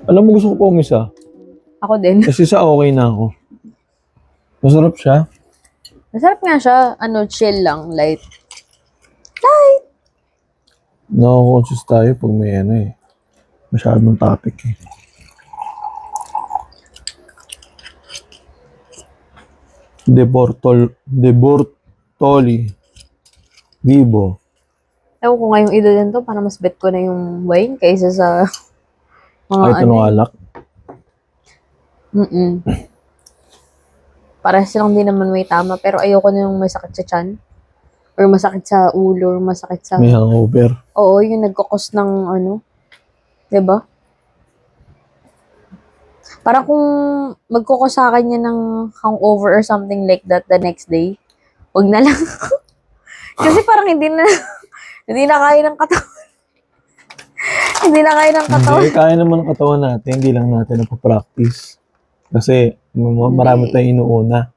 Alam mo, gusto ko pa umisa. Ako din. Kasi sa okay na ako. Masarap siya. Masarap nga siya. Ano, chill lang. Light. Nako-conscious tayo pag may ano eh. Masyadong topic eh. De Bortoli. Vivo. Ewan ko nga yung edad to, para mas bet ko na yung wine kaysa sa mga Kahit anong alak. Para silang din naman may tama, pero ayoko na yung masakit sa tiyan. Or masakit sa ulo, or masakit sa... May hangover. Oo, yung nagkakos ng ano. 'Di ba? Parang kung magkukos sa akin yan ng hangover or something like that the next day, wag na lang. Kasi parang hindi na kaya ng katawan. Hindi na kaya ng katawan. Hindi, kaya naman ang katawan natin. Hindi lang natin napapractice. Kasi marami tayong inuuna.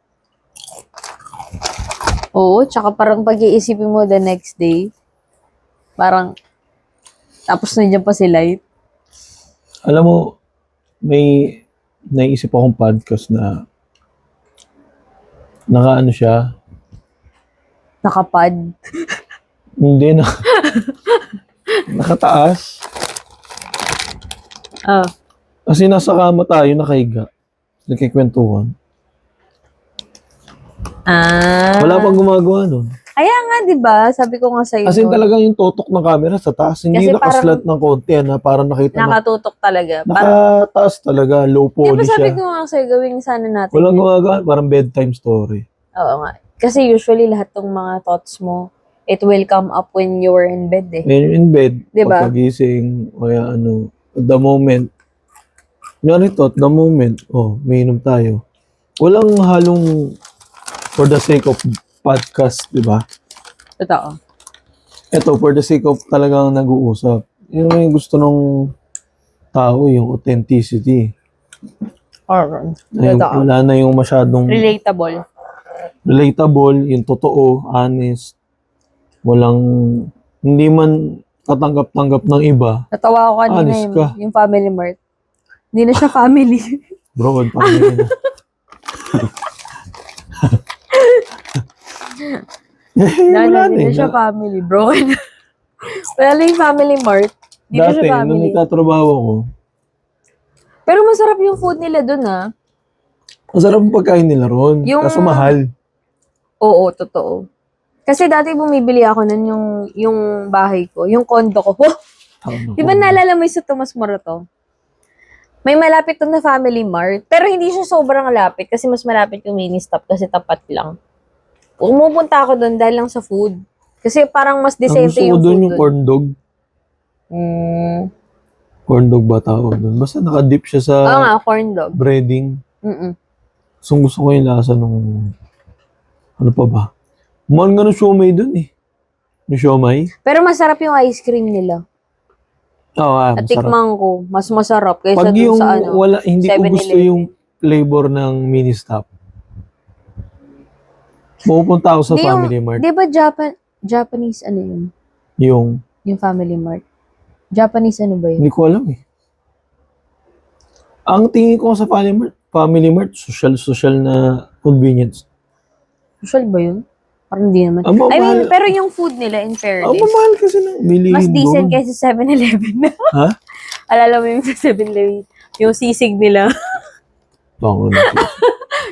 Oo, tsaka parang pag-iisipin mo the next day, parang, tapos nandiyan pa si Light. Alam mo, may naisip akong podcast na naka-ano siya. Nakapad. Hindi na. Nakataas. Ah. Kasi nasa kama tayo, nakahiga. Nagkikwentuhan. Wala pang gumagawa nun. Kaya nga, di ba? Sabi ko nga sa'yo. As in talaga yung tutok ng camera sa taas. Hindi Kasi nakaslant ng konti. Parang nakita na. nakatutok talaga. Nakataas talaga. Low Di ba poly sabi siya. ko nga sa'yo, gawin sana natin. Walang yun. gumagawa. Parang bedtime story. Oo nga. Kasi usually lahat ng mga thoughts mo, it will come up when you're in bed eh. When you're in bed, Diba? pagkagising, o kaya ano, at the moment, at the moment, may inom tayo. Walang halong for the sake of podcast, di ba? Totoo. Ito, for the sake of talagang nag-uusap. Yun yung gusto ng tao, yung authenticity. Alright. Wala na yung masyadong relatable, yung totoo, honest. Hindi man katanggap-tanggap ng iba. Natawa ko kanina Honest ka. yung Family Mart. Hindi na siya family. Bro, paano yun? Wala Hindi na siya family, bro. Wala na yung Family Mart. Hindi na siya Dati, nung family. nagtatrabaho ko, Pero masarap yung food nila dun ah. masarap ang pagkain nila ron. Kaso mahal. Oo, totoo. Kasi dati bumibili ako nun yung bahay ko, yung condo ko. Di ba naalala mo yung sa Tomas Morato? May malapit doon na Family Mart. Pero hindi siya sobrang lapit kasi mas malapit yung mini stop kasi tapat lang. Pumupunta ako doon dahil lang sa food. Kasi parang mas Ang decente gusto ko yung doon food yung corn dog. Corn dog ba tawag doon? Basta nakadip siya sa Oo nga, corn dog. breading. Gusto ko yung lasa nung ano pa ba? Mahal nga ng siomay doon eh. Yung siomay. Pero masarap yung ice cream nila. Oo, masarap. Natikman ko, mas masarap kaysa Pag dun yung sa ano. hindi ko gusto 7-Eleven. yung flavor ng mini stop. Pupunta ako sa Family Mart. Di ba Japanese ano yun? Yung Family Mart. Japanese ano ba yun? Hindi ko alam eh. Ang tingin ko sa Family Mart, social na convenience. Social ba yun? Parang hindi naman. Ang I mean, mamahal. pero yung food nila in fairness, Ang mamahal kasi ng bilihin mas decent doon. kaysa 7-Eleven. Ha? Alala mo yung sa 7-Eleven, yung sisig nila, Tango na.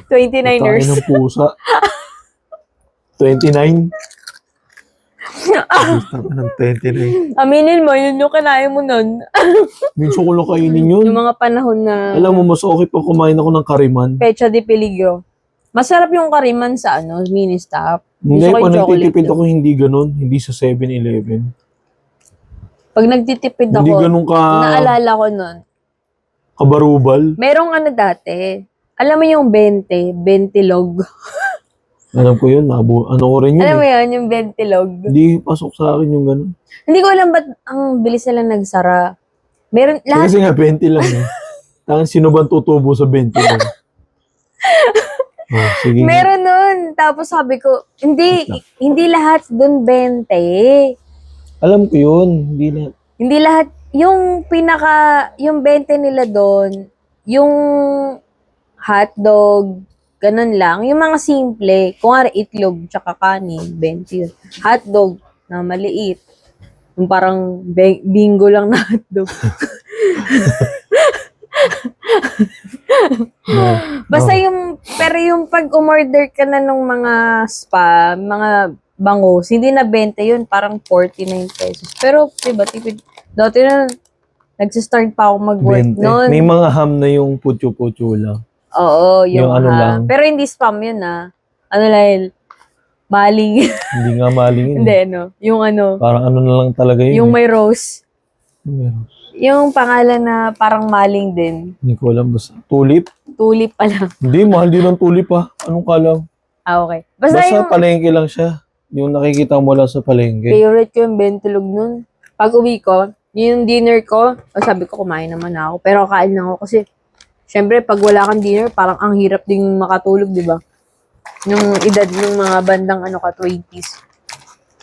29ers. Kain ng pusa. 29? Tango ng 29. Aminin mo, yun yung kinain mo nun. Minsan ko lang kainin yun. Yung mga panahon na Alam mo, mas okay pa kumain ako ng kariman. Pecha de Peligro. Masarap yung kariman sa ano, mini stop. Hindi, Gusto ko pag yung chocolate nagtitipid doon. ako, hindi ganun. Hindi sa 7-Eleven. Pag nagtitipid ako, Hindi ganun naalala ko nun, kabarubal. merong ano dati, alam mo yung 20 log. Alam ko yun, ano ko rin yun Alam mo eh. yan, yung 20 log. Hindi pasok sa akin yung ganun. Hindi ko alam ba't ang bilis nila nagsara. Meron, lahat, Kasi nga, 20 lang eh. Tangan, sino ba ang tutubo sa 20 lang? Sige. meron nun. Tapos sabi ko, hindi lahat dun 20. Alam ko yun. Hindi na. Hindi lahat, yung 20 nila doon, yung hotdog, ganun lang. Yung mga simple, kung nga itlog, tsaka kanin, 20 yun. Hotdog na maliit. Yung parang bingo lang na hotdog. No. Basta pero yung pag umorder ka na ng mga spa, mga bangus, hindi na 20 yun, parang 49 pesos. Pero, diba, tipid, dati na, nagsistart pa ako mag-work 20. noon. May mga ham na yung putyo-putyo lang. Oo, Yung ano lang. Pero hindi spam yun Ano lang, maling. Hindi nga maling yun. Hindi, no? Yung ano, Parang ano na lang talaga yun. yung may rose. Meron. Yung pangalan na parang maling din. Hindi ko alam. Basta tulip? Tulip pa lang. Hindi, mahal din ng tulip ha. Anong kalam? Okay. Basta Basta yung palengke lang siya. Yung nakikita mo lang sa palengke. favorite ko yung bentulog nun. Pag uwi ko, yung dinner ko, sabi ko kumain naman ako. Pero kain lang ako kasi, syempre, pag wala kang dinner, parang ang hirap ding makatulog, di ba? Yung edad ng mga bandang 20s.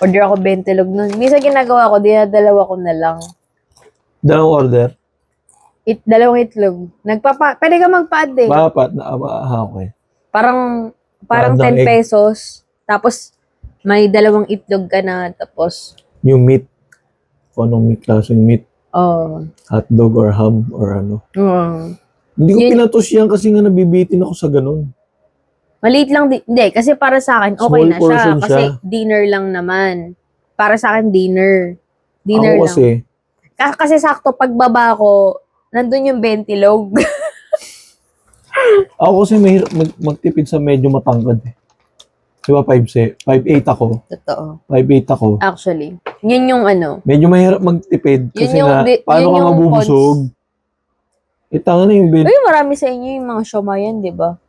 Order ako bentulog nun. Minsan ginagawa ko, dinadalawa ko na lang. Dalawang order? Dalawang itlog. Pwede ka magpa-add eh. Mapat na. Okay. Parang Bandang 10 egg. pesos. Tapos, may dalawang itlog ka na. Tapos, Yung meat. Kung anong meat, klaseng meat. oh. Hotdog or ham or ano. Hindi ko Yun- pinatos yan kasi nga nabibitin ako sa ganun. Maliit lang din. Hindi, kasi para sa akin, okay Small na siya. portion Kasi siya. dinner lang naman. Para sa akin, dinner. Dinner Ako lang. kasi, Kasi sakto, pagbaba ko, nandun yung bentilog. mahirap magtipid sa medyo matangkad eh. Diba 5'8 ako. Totoo. 5'8 ako. Actually. Yun yung ano. Medyo mahirap magtipid kasi Yun yung nga, paano yun ka yung mabubusog? Tanga na yung Uy, marami sa inyo yung mga siomayan, di ba?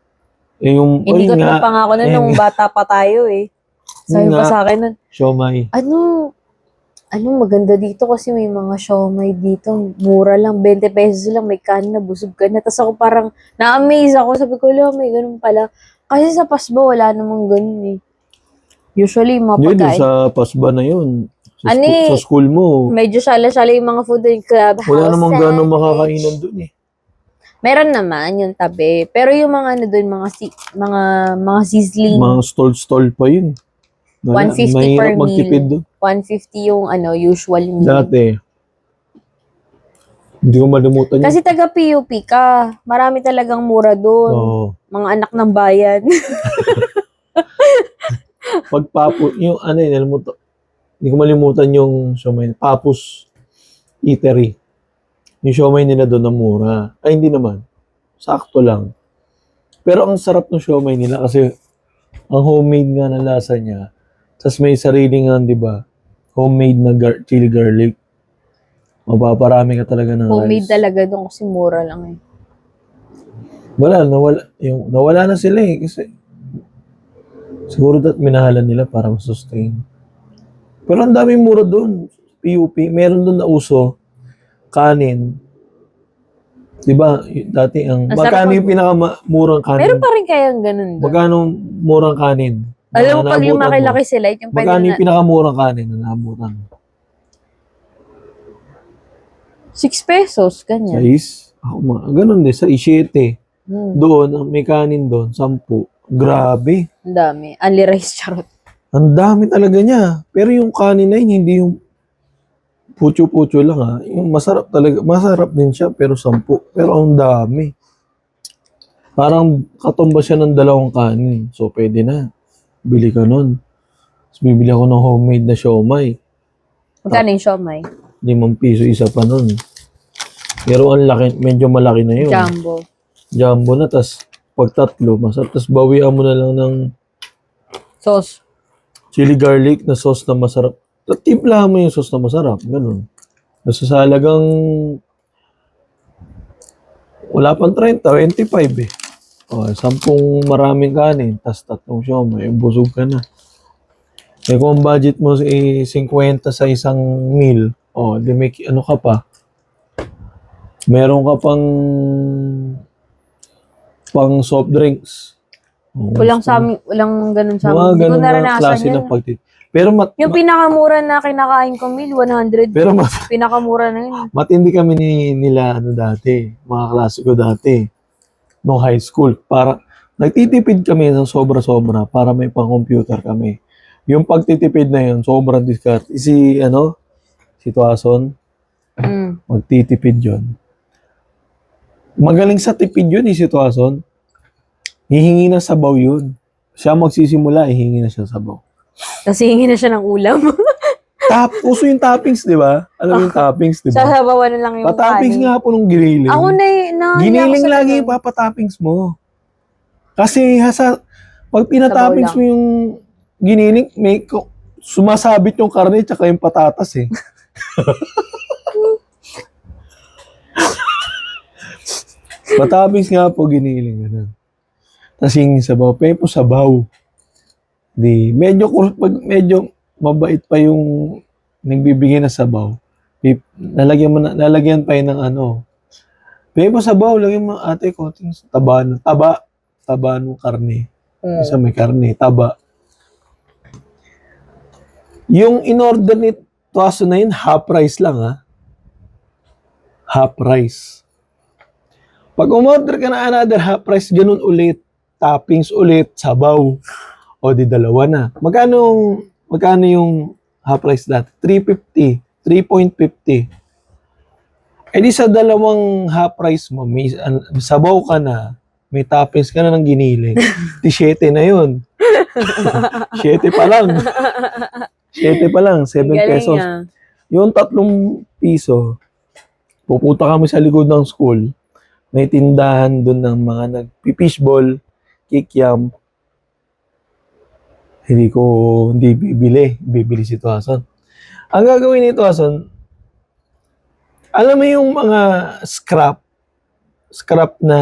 yung, Hindi ko nga, na pangako na eh, nung bata pa tayo eh. Sabi Yun pa nga. sa akin nun, siomay. ano maganda dito kasi may mga siomay dito. Mura lang, 20 pesos lang, may kanin na, busog ka na. Tapos ako parang, na-amaze ako. Sabi ko, may ganun pala. Kasi sa Pasbo, wala namang ganun eh. Usually, mga Yun, pagkain. sa pasba na yun. Sa, Ano eh, sa school mo, Medyo shala-shala yung mga food in club. wala namang gano'ng makakainan dun eh. Meron naman yung tabi. Pero yung mga ano doon, mga sizzling, Mga stall pa yun. 150 mahirap per magtipid meal. dun. 150 yung usual meal. Dati, hindi ko malimutan yun. Kasi taga PUP ka. Marami talagang mura doon. Oo. Mga anak ng bayan. Pagpapo, yung ano yun, hindi ko malimutan yung siomay. Papus Eatery. Yung siomay nila doon na mura. Ay, hindi naman. Sakto lang. Pero ang sarap ng siomay nila kasi ang homemade nga na lasa niya. Tapos may sarili nga, di ba? Homemade na chili garlic. Mapaparami ka talaga ng Homemade rice. talaga doon kasi mura lang eh. Nawala na sila eh. Kasi siguro minahalan nila para masustain. Pero ang daming mura doon. PUP. Meron doon na uso. Kanin. Diba? Dati Ang magkano sarap yung pinakamurang kanin? Meron pa rin kayang ganun doon. Magkano murang kanin? Alam mo, pag naabutan mo? lumaki-laki sila, yung pwede Magkano na, yung pinakamurang kanin na naabutan mo? 6 pesos, ganyan. Sais? Ganun din. Sa 7. Hmm, Doon, may kanin doon. 10. Grabe. ang dami. Only rice, charot. Ang dami talaga niya. Pero yung kanin na yun, hindi yung putyo-putyo lang ha. Yung masarap talaga. Masarap din siya, pero 10. Pero ang dami. Parang katumba siya ng 2 kanin. So, pwede na. Bili ka nun. Tapos bibili ako ng homemade na siomay. Magkano yung siomay? 5 piso isa pa nun. Pero ang laki, medyo malaki na yun. Jumbo. Jumbo na, tas pag 3, masarap. Tas bawian mo na lang ng Sauce. chili garlic na sauce na masarap. Timplahan mo yung sauce na masarap. Ganun. Nasasalagang wala pang 30, 25 eh. O, 10 maraming kanin, tas 3 siomay, busog ka na. Eh kung ang budget mo ay 50 sa isang meal, di may ano ka pa. Meron ka pang soft drinks. Walang ganun sa amin. Mga Hindi ko ganun na naranasan klase yun. ng pagtitipid. Pero Yung pinakamura na kinakain ko meal, 100. pero Pinakamura na yun. matindi kami nila ano dati, mga klase ko dati, no high school. Para, nagtitipid kami ng sobra-sobra para may pang-computer kami. Yung pagtitipid na yun, sobrang discard. Si Tuason, Mm. magtitipid yun. Magaling sa tipid yun, si Tuason. Hihingi ng sabaw yun. Siya magsisimula, hihingi na siya ng sabaw. Kasi hingi na siya ng ulam. Uso yung toppings, di ba? Alam mo yung toppings, di ba? Sasabawan na lang yung Patoppings kanin. nga po nung giniling. Ako Giniling ako sa lagi ganun. yung papatoppings mo. Kasi pag pinatoppings Sabaw mo yung giniling, sumasabit yung karne tsaka yung patatas eh. Patoppings nga po giniling. Ganun. Tapos yung sabaw, pepo sabaw. Pag medyo mabait pa yung nagbibigay na sabaw, lalagyan pa yun ng pepo sabaw, lagyan mo ate konting taba ng karne. Isa may karne, taba. Yung in-order ni Tuaso na yun, half price lang ha. Half price. Pag umorder ka na another half price, ganun ulit. Toppings ulit, sabaw. O di dalawa na. Magkano yung half price dati? 350. 3.50. Eh di sa dalawang half price mo, may sabaw ka na, may toppings ka na ng giniling. Di 7 na yun. 7 pa lang. 7 pa lang, 7 pesos. Yung 3 piso, pupunta kami sa likod ng school, may tindahan doon ng mga nagpipishball, kikiam. Hindi bibili si Tuason. Ang gagawin ni Tuason, alam mo yung mga scrap na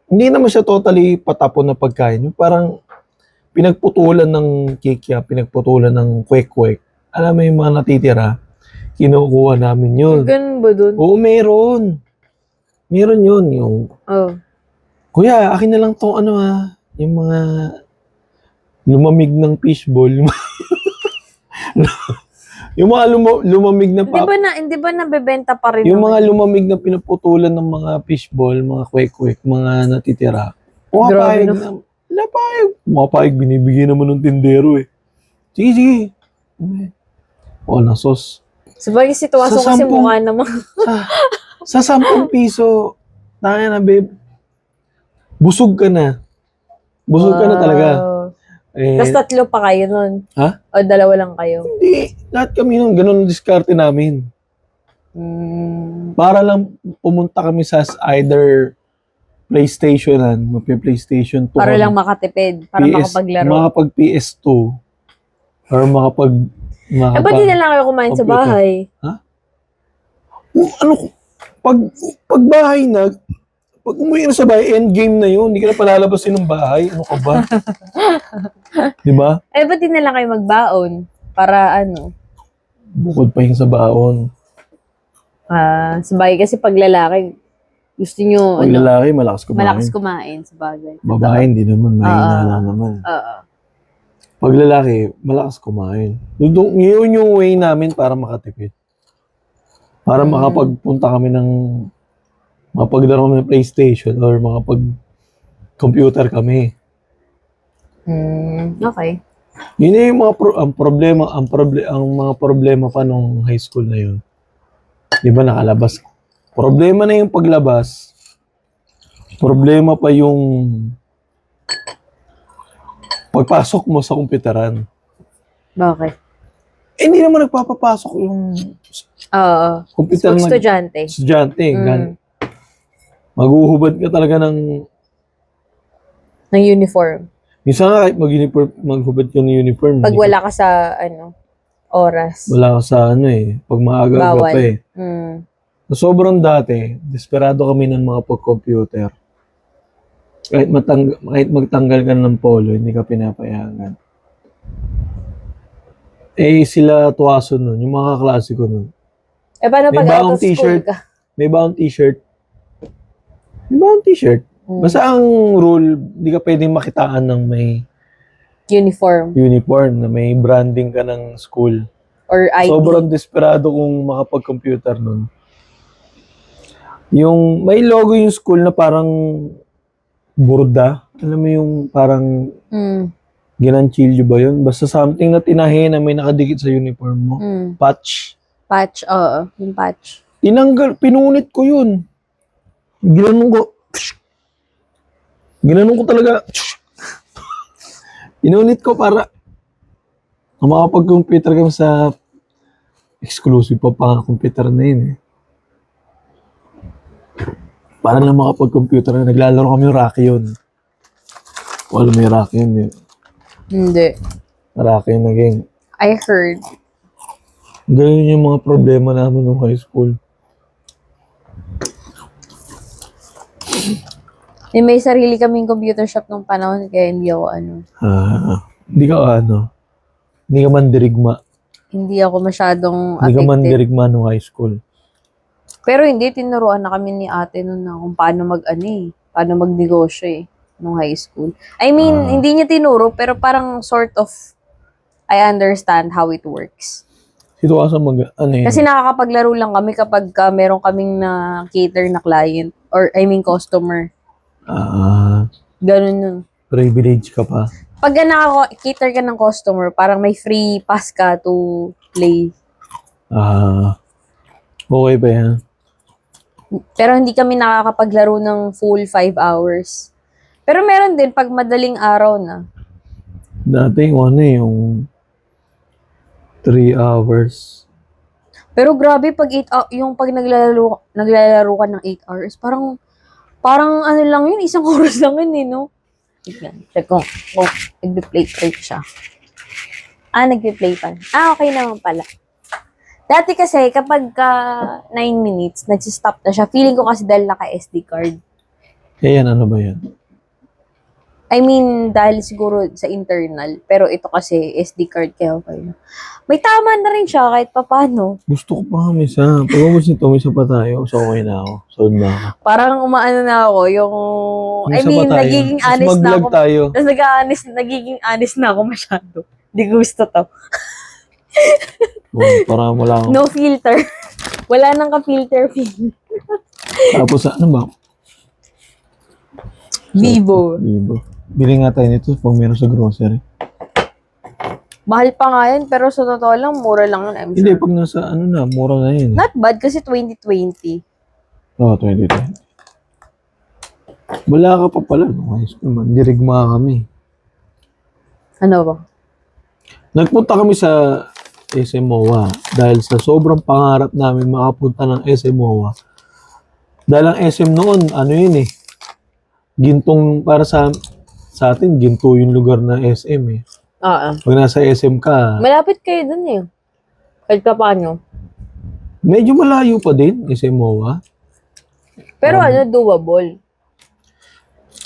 hindi naman siya totally patapon na pagkain. Yung parang pinagputulan ng kikiam, pinagputulan ng kwek-kwek. Alam mo yung mga natitira, kinukuha namin yun. Ganun ba dun? Oo, meron. Meron yun. Kuya, akin na lang tong yung mga lumamig ng fishball. Yung mga lumamig na Hindi ba nabebenta pa rin? yung mga lumamig na pinuputulan ng mga fishball, mga kwek-kwek, mga natitira. Grabe Pumapayag, binibigyan naman ng tindero eh. Sige. Ng sauce. Sabagay si Tuaso Sa kasi 10 mukha naman. Sa 10 piso, na babe, busog ka na. Busog ka na talaga. Tapos 3 pa kayo nun? Ha? O 2 lang kayo? Hindi. Lahat kami nun, ganun ang diskarte namin. Para lang pumunta kami sa either PlayStation-an, magpe-PlayStation 2. Para lang makatipid, para makapaglaro. Makapag PS2. Or Ba't di na lang kayo kumain sa computer. bahay? Ha? Pag bahay na, pag umuwi na sa bahay, endgame na yun. Hindi ka na palalabasin ng bahay. Ano ka ba? Di ba? Ba't di na lang kayo magbaon? Para Bukod pa yung sa baon. Sabagay kasi pag lalaki, gusto nyo, Pag lalaki, malakas kumain. malakas kumain, sabagay. Babae, hindi naman. Mahina lang naman. Oo. Pag lalaki, malakas kumain. Yun yung way namin para makatipid. Para makapagpunta kami makapaglaro kami ng PlayStation or makapag-computer kami. Okay. Yun na yung mga ang mga problema pa nung high school na yun. Di ba nakalabas? Problema na yung paglabas. Problema pa yung pagpasok mo sa komputeran. Bakit? Hindi naman nagpapapasok yung Oo. computer Pag estudyante. estudyante. Maghuhubad ka talaga ng Ng uniform. minsan nga kahit maghubad ka ng uniform. Pag wala ka sa, oras. Wala ka sa pag maaga ka Bawal. pa eh. So, sobrang dati, desperado kami ng mga pag-computer. Kahit magtanggal ka ng polo, hindi ka pinapayagan. Sila Tuaso nun, yung mga kaklase ko nun. Paano May pag baong out of school t-shirt. ka? May baong t-shirt. Basta ang rule, hindi ka pwedeng makitaan ng may uniform na may branding ka ng school. or ID. Sobrang desperado kung makapag-computer nun. Yung may logo yung school na parang burda. Alam mo yung parang Mm. ginanchilyo ba yun? Basta something na tinahe na may nakadikit sa uniform mo. Mm. Patch. Patch, oo. Yung patch. Tinanggal, pinunit ko yun. Ginanong ko talaga. Pinunit ko para makapag-computer kami sa exclusive pa computer na yun eh. Para lang makapag-computer na naglalaro kami yung Rocky yun. Wala may Rocky yun eh. Hindi. Rocky yun na game. I heard. Ganyan yung mga problema namin nung high school. May sarili kaming computer shop nung panahon kaya hindi ako Hindi ka hindi ka mandirigma. hindi ako masyadong Hindi ka affected. mandirigma nung high school. Pero hindi, tinuruan na kami ni ate nun na kung paano paano magnegosyo nung high school. I mean, hindi niya tinuro, pero parang sort of, I understand how it works. Ito kasi Kasi nakakapaglaro lang kami kapag meron kaming na cater na client, or I mean customer. Ganun yun. Privilege ka pa. Pag cater ka ng customer, parang may free pass ka to play. Okay ba yan? Pero hindi kami nakakapaglaro ng full 5 hours. Pero meron din pag madaling araw na. Dati yung 3 hours. Pero grabe pag pag naglalaro ka ng 8 hours, parang ano lang yun, isang oras lang yun no? Check ko. Nagbe-play siya. Nagbe-play pa. Okay naman pala. Dati kasi, kapag 9 minutes, nagsistop na siya. Feeling ko kasi dahil naka-SD card. Yan, ano ba yan? I mean, dahil siguro sa internal. Pero ito kasi, SD card, kaya okay na. May tama na rin siya kahit papano. Gusto ko pa kami sa... Pag-ubos nito, may isa pa tayo. So, okay na ako. Sold na ako. Parang umaano na ako, yung... May isa pa tayo. nagiging Mas honest na mag-vlog ako. tayo. Tapos nagiging honest na ako masyado. Hindi ko gusto to. Para wala akong... No filter. Wala nang ka-filter feel. Tapos, ano ba? Vivo. Vivo. Bili nga tayo nito pag meron sa grocery. Mahal pa nga yun, pero sa totoo lang, mura lang yun, I'm Hindi, sure. pag nasa ano na, mura na yun. Not bad kasi 2020. 2020. Wala ka pa pala. No? High school man. Dirigma kami. Ano ba? Nagpunta kami sa SM MOA dahil sa sobrang pangarap namin makapunta ng SM MOA. Dahil ang SM noon, ano yun eh, gintong para sa atin, ginto yung lugar na SM eh. Pag nasa SM ka, Malapit kayo dun eh. Kahit pa paano. medyo malayo pa din, SM MOA. Pero doable.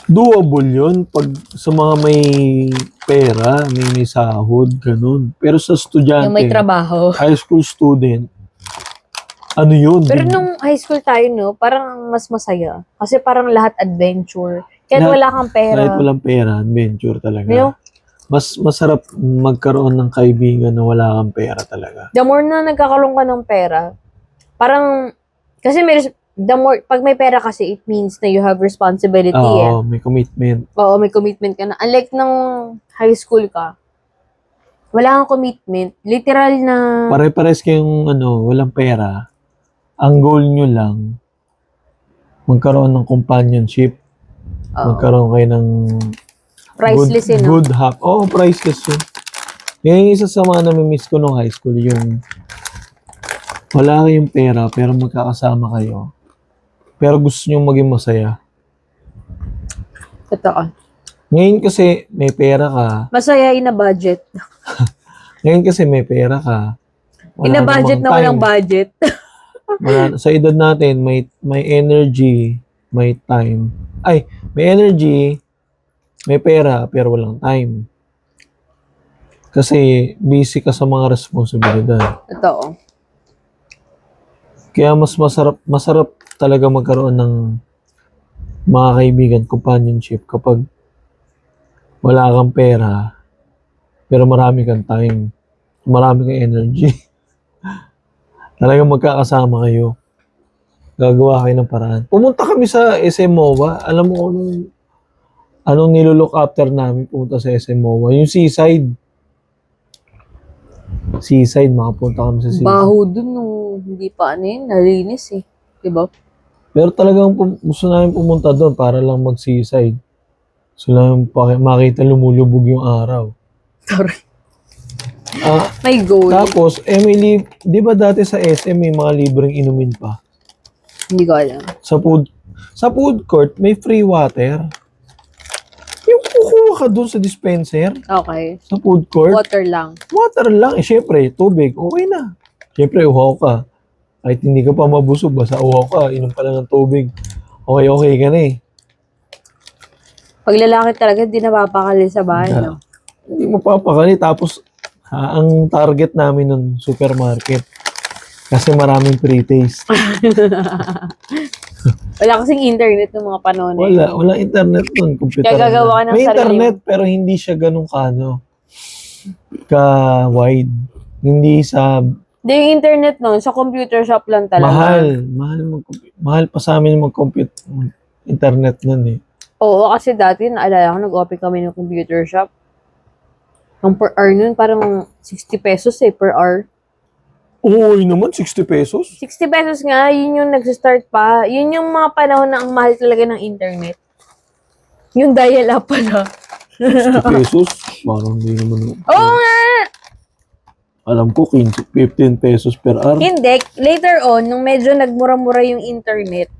Doable yun pag sa mga may pera, may sahod, ganun. Pero sa estudyante, Yung may trabaho. high school student, ano yun? Pero nung high school tayo, no, parang mas masaya. Kasi parang lahat adventure. Kahit Lahat- wala kang pera. Kahit walang pera, adventure talaga. You know? Mas masarap magkaroon ng kaibigan na wala kang pera talaga. The more na nagkakaroon ka ng pera, parang, kasi pag may pera kasi, it means na you have responsibility eh. Oo, may commitment. Oo, may commitment ka na. Unlike nung high school ka, wala kang commitment. Literal na, Pare-pares kayong walang pera. Ang goal nyo lang, magkaroon ng companionship. Magkaroon kayo ng priceless yun. good hap. Oo, priceless yun. Yan yung isa sa mga namimiss ko nung high school, yung wala kayong pera, pero magkakasama kayo. Pero gusto nyo maging masaya. Totoo. Ngayon kasi may pera ka. Masaya in a budget. Ngayon kasi may pera ka. In a budget na walang budget. Sa edad natin, may energy, may time. May energy, may pera, pero walang time. Kasi busy ka sa mga responsibilidad. Totoo. Kaya mas masarap talaga magkaroon ng mga kaibigan, companionship kapag wala kang pera, Pero marami kang time. Marami kang energy. Talagang magkakasama kayo. Gagawa kayo ng paraan. Pumunta kami sa SM MOA. Alam mo kung anong nilook after namin pumunta sa SM MOA? Yung seaside. Seaside, makapunta kami sa seaside. Baho dun nung hindi pa ano yun, nalinis eh. Diba? Pero talagang gusto namin pumunta doon para lang mag-seaside. Gusto namin makita lumulubog yung araw. Sorry. Ah, May goal. tapos, Emily, di ba dati sa SM may mga libreng inumin pa? Hindi ko alam. Sa food court, may free water. Yung kukuha ka doon sa dispenser, Okay. sa food court, Water lang. water lang. Eh, syempre, tubig, okay na. Syempre, uhaw ka. Kahit hindi ka pa mabusog, basta uhaw ka, inom ka lang ng tubig. Okay ka na eh. Pag lalaki talaga, hindi napapakali sa bahay, no? Hindi mo papakali. Tapos, ang target namin ng supermarket. Kasi maraming pre-taste. Wala kasing internet ng mga panahon na yun. Wala internet nun. Computer Kaya gagawa ka ng May sarili internet, pero hindi siya ganun ka-wide. Hindi sa Hindi, yung internet nun, sa computer shop lang talaga. mahal pa sa amin mag-compute internet nun eh. Oo, kasi dati, naalala ko, nag-open kami ng computer shop. Ang per hour nun, parang 60 pesos eh, per hour. Oo, yun naman, 60 pesos. 60 pesos nga, yun yung nag-start pa. Yun yung mga panahon na ang mahal talaga ng internet. Yung dial-up pala. 60 pesos? Parang hindi naman. Oo nga! Alam ko, 15 pesos per hour. Hindi, later on, nung medyo nagmura-mura yung internet,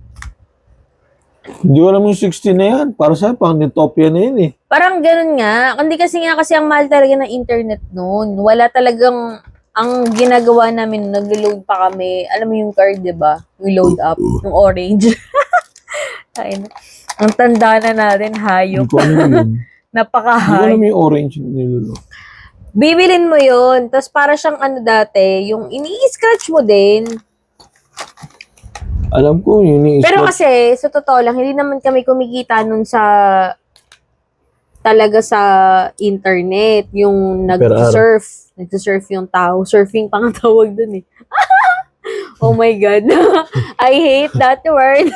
Hindi ko alam yung 60 na yan. Para sa pang Nitopia na yan eh. parang ganun nga. Hindi kasi ang mahal talaga ng internet noon. Wala talagang, ang ginagawa namin, nag-load pa kami. Alam mo yung card, di ba? We load up, yung orange. Ayun. Ang tanda na natin, hayop. Hindi ko alam yun. Hindi ko Napaka-hayop. alam yung orange nilo. Bibilin mo yun. Tapos para siyang ano dati, yung ini-scratch mo din. Alam ko, yun yung Pero kasi, sa totoo lang, hindi naman kami kumikita nun talaga sa internet. Yung Per nag-surf. Nag-surf yung tao. Surfing pang tawag dun eh. Oh my God. I hate that word.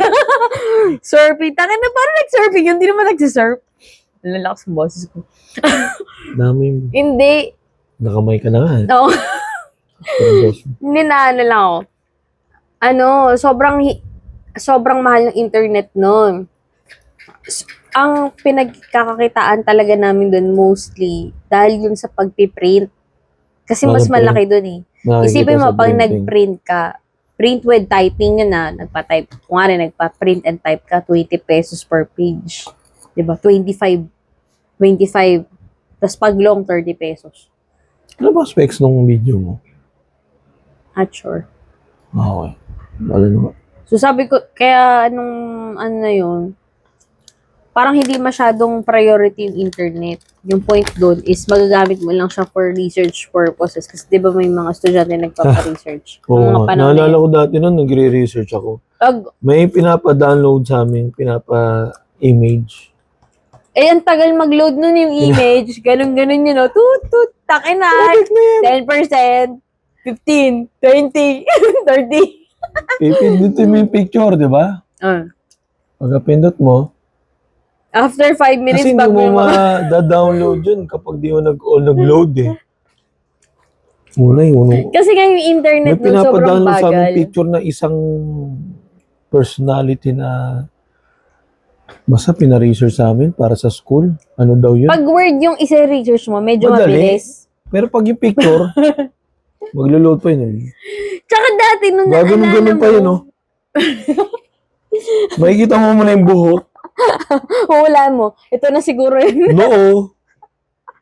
Surfing. Taka na parang nag-surfing yun. Hindi naman nag-surf. Lalakas ang boses ko. dami. Hindi. Nakamay ka na nga. No. Pero Hindi na ano lang ako. Sobrang mahal ng internet noon. Ang pinagkakakitaan talaga namin doon mostly dahil yun sa pagpiprint. Kasi mas malaki doon eh. Isipin mo, pag nag-print ka, print with typing yun na, nagpa-type. Kung nga rin, nagpa-print and type ka, 20 pesos per page. Diba? 25. Tapos pag long, 30 pesos. Ano ba specs ng video mo? Not sure. Okay. Wala naman. So sabi ko, kaya ano na yun, parang hindi masyadong priority yung internet. Yung point doon is magagamit mo lang siya for research purposes. Kasi di ba may mga estudyante nagpapa-research? Oo, Ang mga panahon na naalala yun. ko dati nun, nagre-research ako. Pag, May pinapa-download sa amin, pinapa-image. ang tagal mag-load nun yung image. Ganun-ganun yun, no? Tut, takin na. 10%, 15, 20, 30. Pipindutin mo yung picture, di ba? Pagka-pindot mo, After 5 minutes, kasi hindi bago mo yung ma-download yun kapag di mo nag-load eh. Una yung Kasi nga yung internet may nun sobrang pinapa-download sa amin bagal. picture na isang personality na basta pina-research sa amin para sa school. Ano daw yun? Pag word yung isa-research mo, medyo Madali. mabilis. Pero pag yung picture, maglo-load pa yun. Tsaka dati nung Gaganon-ganon pa yun, no? Makikita mo muna yung buhok. Hulaan mo. Ito na siguro yun. Noo.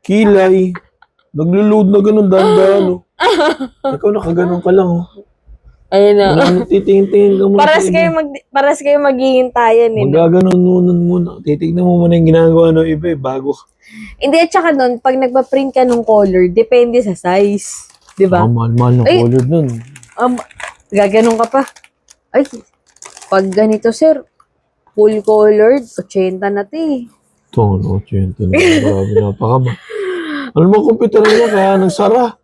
Kilay. Naglo-load na ganun, dahan-dahan, no? Ikaw nakaganon ka lang, oh. Ayun na. Wala, titingin ka muna. Paras kayo maghihintayan eh. No? Magaganon muna. Titignan mo muna yung ginagawa ng iba, eh, bago. Hindi, at saka nun, pag nagpa-print ka ng color, depende sa size. Di ba? Mahal-mahal ng Ay. color nun. Gaganon ka pa. Ay, pag ganito, sir, full colored, 80 na to eh. Ito, ano, 80 na. Grabe, napakaba. Ano mo computer niya kaya nagsara?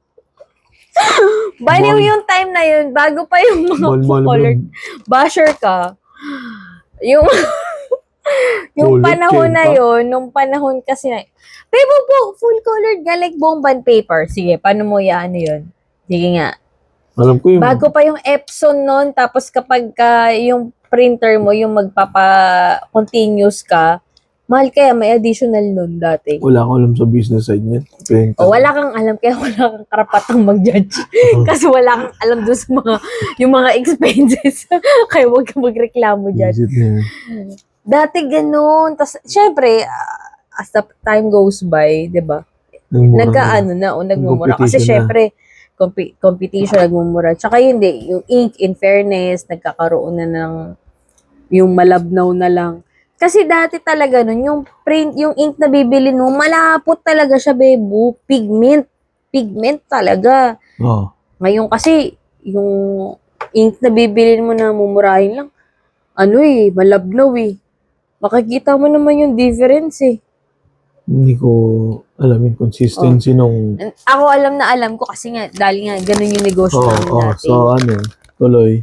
Baliw yung time na yun, bago pa yung mga Mal-mal colored. Basher ka. Yung, yung Ulit, panahon na Ken, yun, nung panahon kasi na, pero po, full colored nga, like bomban paper. Sige, paano mo ano yun? Sige nga. Alam ko yung... Bago pa yung Epson nun, tapos kapag yung printer mo, yung magpapa-continuous ka, mahal kaya may additional nun dati. Wala akong alam sa business side niya. O wala kang alam, kaya wala kang karapatang mag-judge. Kasi wala kang alam doon sa yung mga expenses. Kaya huwag kang magreklamo dyan. Visit niya. Dati ganun. Tapos, syempre, as the time goes by, di ba? Nagkaano na, o nagmumura. Kasi Competition syempre, competition, nagmumura. Tsaka hindi, yung ink, in fairness, nagkakaroon na ng yung malabnaw na lang. Kasi dati talaga nun, yung print, yung ink na bibili mo, malapot talaga siya, bebo. Pigment. Pigment talaga. Oh. Ngayon kasi, yung ink na bibili mo na mumurahin lang, malabnaw eh. Makikita mo naman yung difference eh. Hindi ko alam yung consistency nung... Ako alam ko kasi nga, dahil nga, ganun yung negosyo namin dati. So tuloy.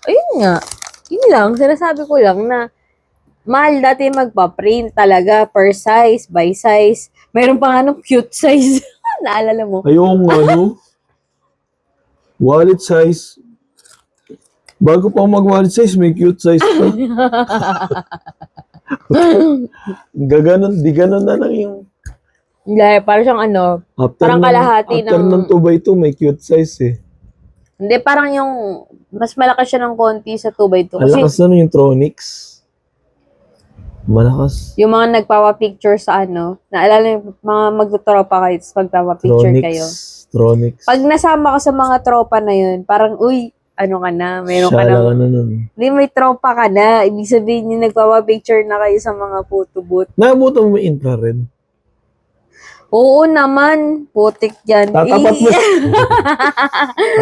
Ayun nga. Yun lang, sinasabi ko lang na mahal dati magpa-print talaga per size, by size. Mayroon pa nga nung cute size. Naalala mo? Ayong wallet size. Bago pa mag-wallet size, may cute size pa. Di ganon na lang yung... Hindi, parang siyang parang kalahati after ng 2x2, may cute size eh. Hindi, parang yung mas malakas siya ng konti sa 2x2. Kasi Malakas na yung Tronix. Malakas. yung mga nagpapa-picture sa naalala yung mga magtutropa kayo, tapos magpapa-picture kayo. Tronix. Pag nasama ka sa mga tropa na yun, parang, uy, ano ka na, meron ka Shala na. na nun. Hindi, may tropa ka na. Ibig sabihin yung nagpapa-picture na kayo sa mga photo booth. Naabutan mo infrared? Oo naman, putik dyan. Tatapat mo.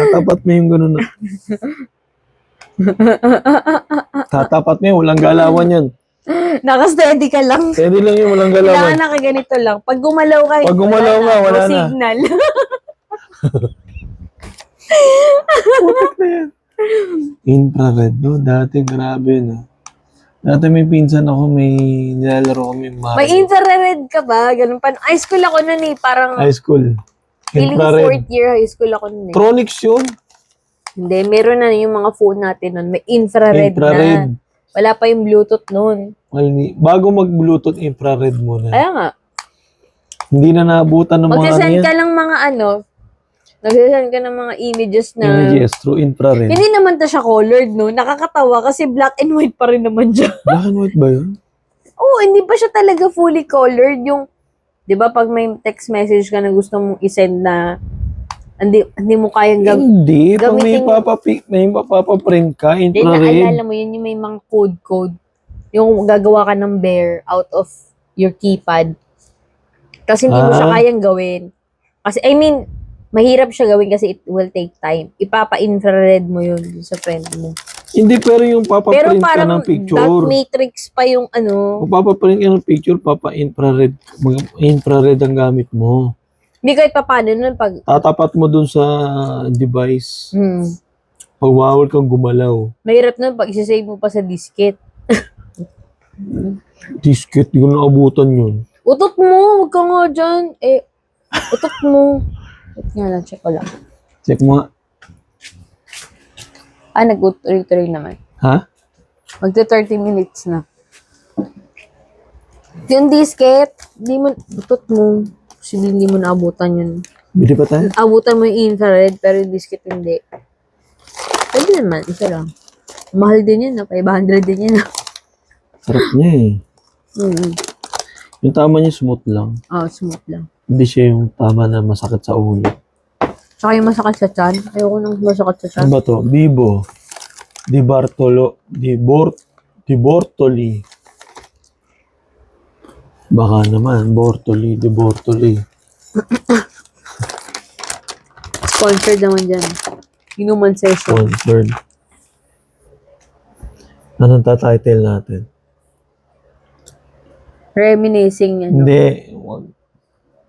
Tatapat mo yung gano'n. Tatapat mo yun, walang galawan yan. Naka-steady ka lang. Pwede lang yun, walang galawan. Kailangan nakaganito lang. Pag gumalaw ka, Pag gumalaw ka, wala no na. signal. Putik na yan. Infrared, no? Dati, grabe, no? Dati may pinsan ako, may nilalaro kami Mario. May infrared ka ba? Ganun pa. High school ako nun eh. Parang, High school. feeling fourth year high school ako nun eh. Tronix yun. Hindi, meron na yung mga phone natin nun. May infrared na. Wala pa yung Bluetooth nun. Bago mag-Bluetooth, infrared muna. Kaya nga. Hindi na naabutan ng mga Magsasend ka ng mga nagsasend ka ng mga images na images through infrared. hindi naman ta siya colored, no? Nakakatawa kasi black and white pa rin naman siya. Black and white ba yun? Oo, hindi pa siya talaga fully colored. Yung, di ba, pag may text message ka na gusto mong isend na hindi mo kayang Hindi. Pag gamitin- may mapapaprint ka, Hindi, infrared. naalala mo yun, yung may mga code. Yung gagawa ka ng bear out of your keypad. Kasi hindi mo siya kayang gawin. Kasi, mahirap siya gawin kasi it will take time. Ipapa-infrared mo yun sa friend mo. Hindi, pero yung Pero papaprint ka parang ng picture. dark matrix pa yung Kung papaprint ka ng picture, papa-infrared. Infrared ang gamit mo. Hindi kahit pa paano nun pag... Tatapat mo dun sa device. Pag bawal kang gumalaw. Mahirap nun pag isasave mo pa sa disket. Disket, di ko naabutan yun. Utot mo! Huwag ka nga dyan. Utot mo. Wait nga lang, check ko lang. Check mo nga. Nag-tuloy naman. Ha? Magto 30 minutes na. Yung disket, hindi mo, utot mo. Kasi hindi mo naabutan yun. Bili pa tayo? Abutan mo yung infrared, pero yung disket hindi. Pwede naman, isa lang. Mahal din yun, 500 din yun. Sarap niya eh. Yung tama niya smooth lang. Smooth lang. Hindi siya yung tama na masakit sa ulo. Tsaka yung masakit sa tiyan. Ayoko nang masakit sa tiyan. Ano ba to? Bibo. Di Bortoli. Baka naman, Di Bortoli. Sponsored naman dyan. Inuman session. Sponsored. Anong title natin? Reminiscing yan. Hindi.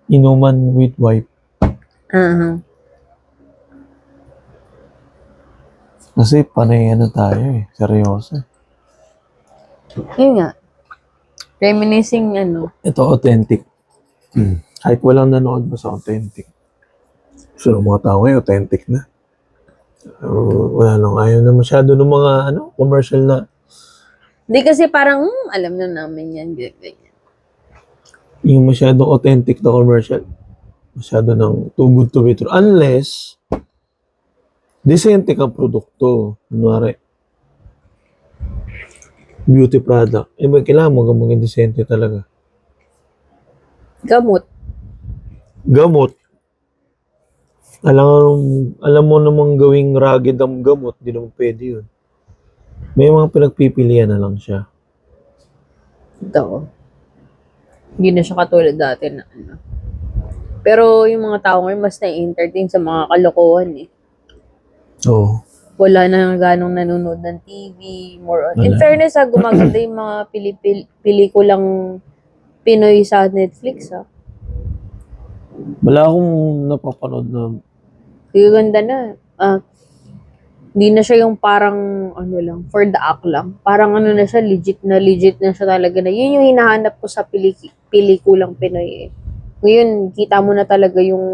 inuman with wife. Aha. Kasi panay ano tayo eh. Seryoso. Yun nga. Reminiscing ano. Ito, authentic. Kahit walang nanood ba sa authentic. Gusto ng mga tao ngayon, authentic na. Wala nang ayaw na masyado ng mga commercial na. Hindi kasi parang, alam na namin yan. Ganyan. Yung masyadong authentic na commercial. Masyado ng too good to be true. Unless, decente kang produkto. Kunwari, beauty product. Eh, kailangan mo maging decente talaga. Gamot. Gamot. Alam mo namang gawing rugged ang gamot. Di naman pwede yun. May mga pinagpipilian na lang siya. Ito. Hindi na siya katulad dati na ano. Pero yung mga tao ngayon mas na-entertain sa mga kalokohan eh. Oo. Wala na ganong nanonood ng TV, more on. In Wala. fairness, gumaganda yung mga pelikulang Pinoy sa Netflix, ha. Wala akong napapanood na Gaganda na. Hindi na siya yung parang, ano lang, for the act lang. Parang ano na siya, legit na siya talaga na. Yun yung hinahanap ko sa pelikulang Pinoy eh. Ngayon, kita mo na talaga yung...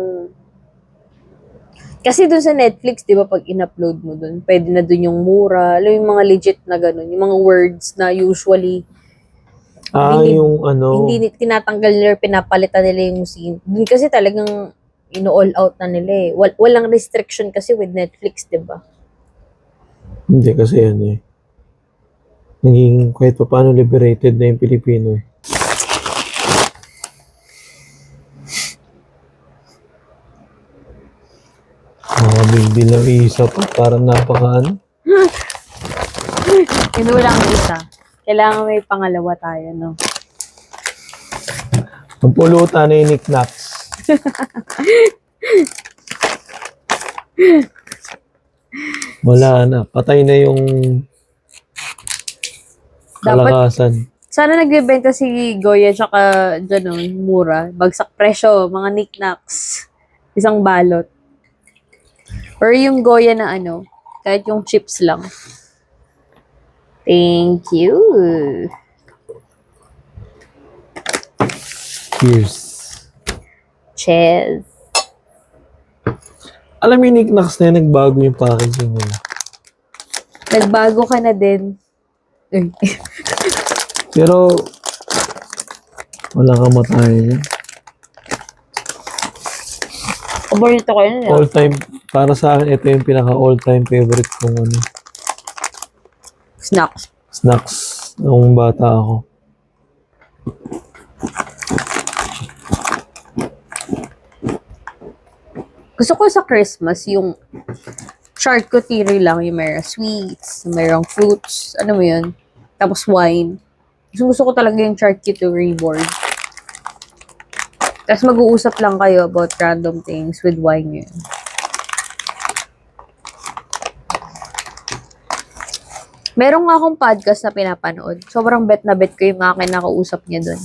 Kasi dun sa Netflix, di ba, pag in-upload mo dun, pwede na dun yung mura, alam mo yung mga legit na ganun, yung mga words na usually Hindi- yung hindi tinatanggal nila or pinapalitan nila yung scene. Dun kasi talagang ino-all out na nila eh. Walang restriction kasi with Netflix, di ba? hindi kasi naging kahit pa paano liberated na yung Pilipino eh. Mga big lang isa pa, parang napaka Yun lang isa. Kailangan may pangalawa tayo, no? ang pulutan na yung knickknacks. Wala na, patay na yung kalakasan. Sana nagbebenta si Goya tsaka gano'n, mura. Bagsak presyo, mga knickknacks. Isang balot. Or yung Goya na ano, kahit yung chips lang. Thank you. Cheers. Cheers. Alam mo yung knickknacks na yun, nagbago yung packaging nila. Nagbago ka na din. Uy. Pero, wala kamatayan yan. Paborito ko yun. All time, para sa akin, ito yung pinaka all time favorite kong Snacks. snacks nung bata ako. Gusto ko sa Christmas yung charcuterie lang, yung mayroong sweets, mayroong fruits, ano mo yun? Tapos wine. Gusto ko talaga yung charcuterie board. Tapos mag-uusap lang kayo about random things with wine yun. Meron nga akong podcast na pinapanood. Sobrang bet na bet ko yung mga kinakausap niya dun.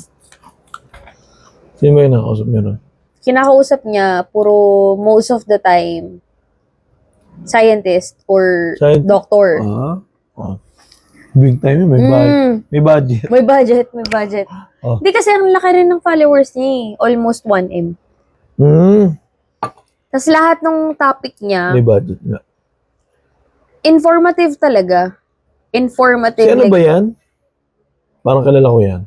Sino ba yung nakausap niyo nun? Kinakausap niya, puro most of the time, scientist or doctor. Big time yun, may budget. Mm, May budget. may budget, may budget. Oh. Hindi kasi ang laki rin ng followers niya eh. Almost 1M. Tapos lahat ng topic niya, May budget nga. informative talaga. Informative. Si ano ba yan? Parang kilala ko yan.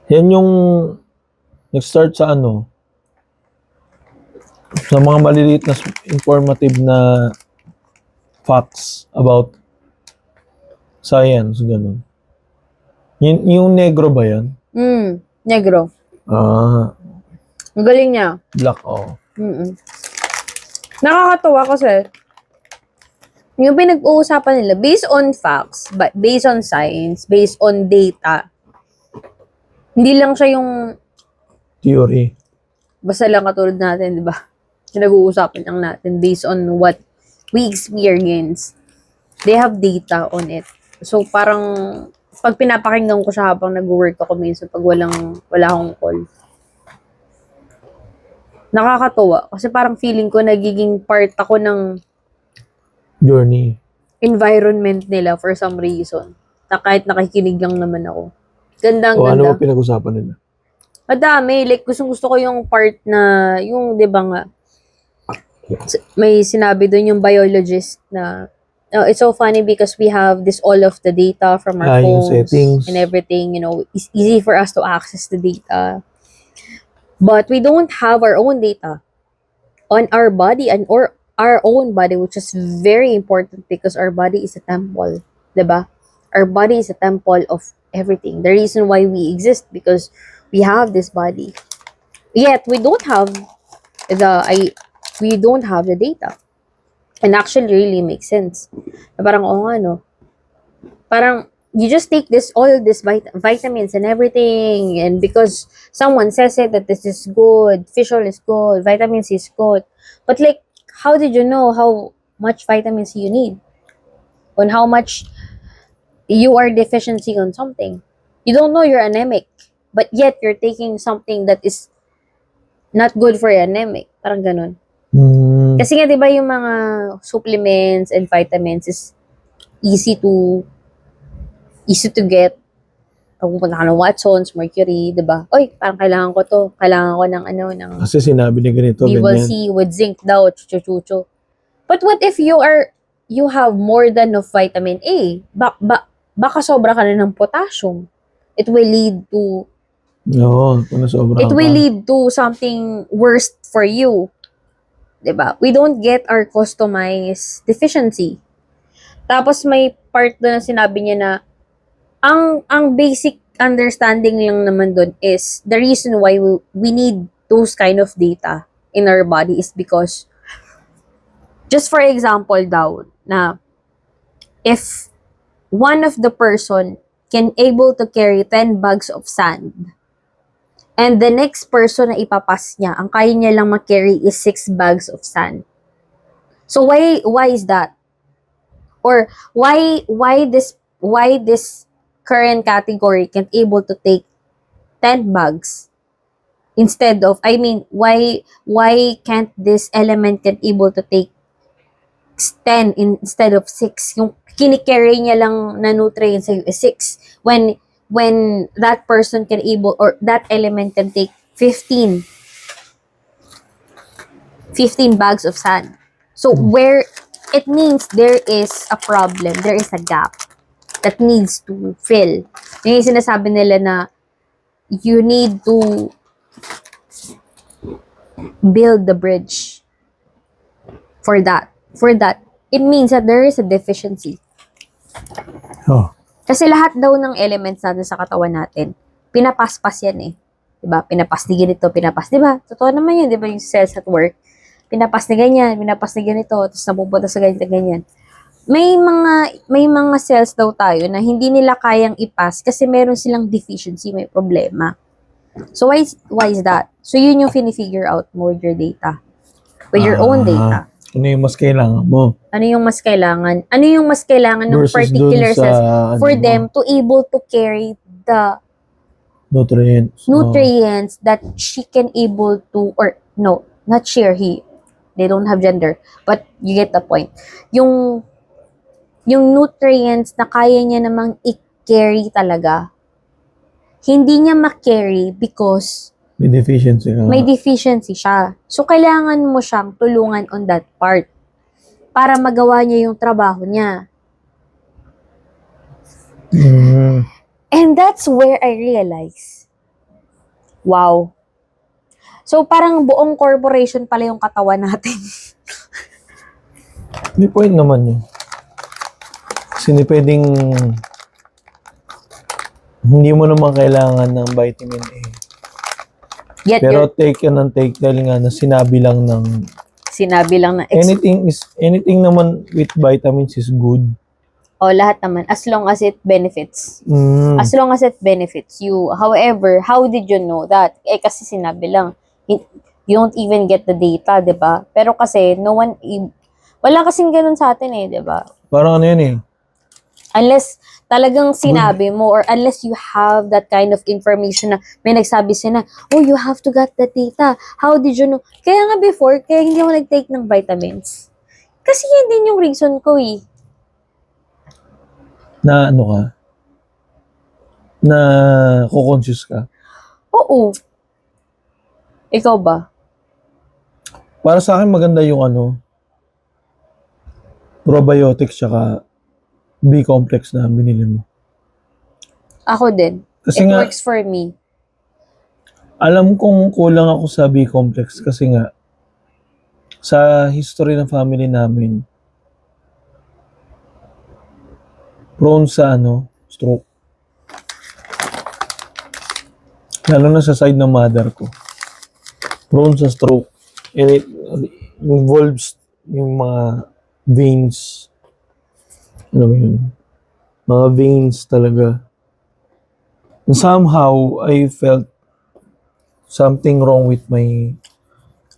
Yan yung nag-start sa sa mga maliliit na informative na facts about science, ganun. Yung negro ba yan? Negro. Ang galing niya. Black, oh. Nakakatuwa kasi yung pinag-uusapan nila based on facts, based on science, based on data. Hindi lang siya yung Theory. basta lang katulad natin, di ba? Nag-uusapan lang natin based on what we experience. They have data on it. So, parang, pag pinapakinggan ko siya habang nag-work ako minsan, pag wala akong call. Nakakatuwa. Kasi parang feeling ko nagiging part ako ng Journey. environment nila for some reason. Na kahit nakikinig lang naman ako. Ganda, ang O ano ganda. ba pinag-usapan nila? Madami. Like, gusto ko yung part na, yung, di ba nga, may sinabi doon yung biologist na, it's so funny because we have this all of the data from our Yung phones settings. and everything, it's easy for us to access the data. But we don't have our own data on our body or our own body, which is very important because our body is a temple, 'di ba? Our body is a temple of everything. The reason why we exist because we have this body. Yet we don't have the data. And actually really makes sense. Na parang no. Parang you just take all this vitamins and everything, and because someone says it that this is good, fish oil is good, vitamin C is good. But like, how did you know how much vitamin C you need? On how much you are deficiency on something? You don't know you're anemic, but yet you're taking something that is not good for your anemic. Parang ganun. Kasi nga, di ba yung mga supplements and vitamins is easy to get. Pag pupunta ka ng Watsons, Mercury, di ba? Oy, parang kailangan ko to. Kailangan ko ng ng Kasi sinabi ni ganito, B1C ganyan. with zinc daw, chuchu. But what if you have more than of vitamin A? Baka sobra ka na ng potassium. It will lead to Oo, kung nasobra it ka will pa. lead to something worse for you. 'Di ba? We don't get our customized deficiency. Tapos may part doon na sinabi niya na ang basic understanding lang naman doon is the reason why we need those kind of data in our body is because, just for example daw, na if one of the person can able to carry 10 bags of sand, and the next person na ipapas niya, ang kaya niya lang ma-carry is 6 bags of sand. So why is that? Or why this current category can able to take 10 bags instead of, why can't this element can able to take 10 instead of 6? Yung kinikarry niya lang na nutrients sa'yo is 6. When that person can able, or that element can take 15 bags of sand. So where it means there is a problem, there is a gap that needs to fill. Yung sinasabi nila na you need to build the bridge for that. It means that there is a deficiency. Oh. Kasi lahat daw ng elements natin sa katawan natin, pinapaspas yan eh. Diba? Pinapas ni ganito, diba? Totoo naman yun, diba? Yung cells at work. Pinapas ni ganyan, pinapas ni ganito, tapos napupunta sa ganyan. May mga cells daw tayo na hindi nila kayang ipas kasi meron silang deficiency, may problema. So why is that? So yun yung fini-figure out mo with your data. With your own data. Ano yung mas kailangan mo? Ano yung mas kailangan? Ano yung mas kailangan ng Versus particular dun sa, cells for them to able to carry the nutrients that she can able to, or no, not she or he. They don't have gender. But you get the point. Yung nutrients na kaya niya namang i-carry talaga, hindi niya ma-carry because may deficiency ka. may deficiency siya. So, kailangan mo siyang tulungan on that part para magawa niya yung trabaho niya. And that's where I realize, wow. So, parang buong corporation pala yung katawan natin. May point naman yun. Kasi hindi mo naman kailangan ng vitamin A. Yet, Pero take yan ng take dahil nga na sinabi lang ng anything naman with vitamins is good. lahat naman, as long as it benefits. As long as it benefits you. However, how did you know that? Kasi sinabi lang, you don't even get the data, di ba? Pero kasi, wala kasing ganun sa atin eh, di ba? Parang ano yun eh. Unless talagang sinabi mo or unless you have that kind of information na may nagsabi sila, oh, you have to get that data. How did you know? Kaya nga before, kaya hindi ako nag-take ng vitamins. Kasi yun din yung reason ko eh. Na ano ka? Na ko-conscious ka? Oo. Ikaw ba? Para sa akin maganda yung probiotics tsaka B-complex na binili mo. Ako din. Kasi It nga, works for me. alam kong kulang ako sa B-complex kasi nga, sa history ng family namin, prone sa stroke. Lalo na sa side ng mother ko. Prone sa stroke. And it involves yung mga veins. Ano mo yun? Mga veins talaga. And somehow, I felt something wrong with my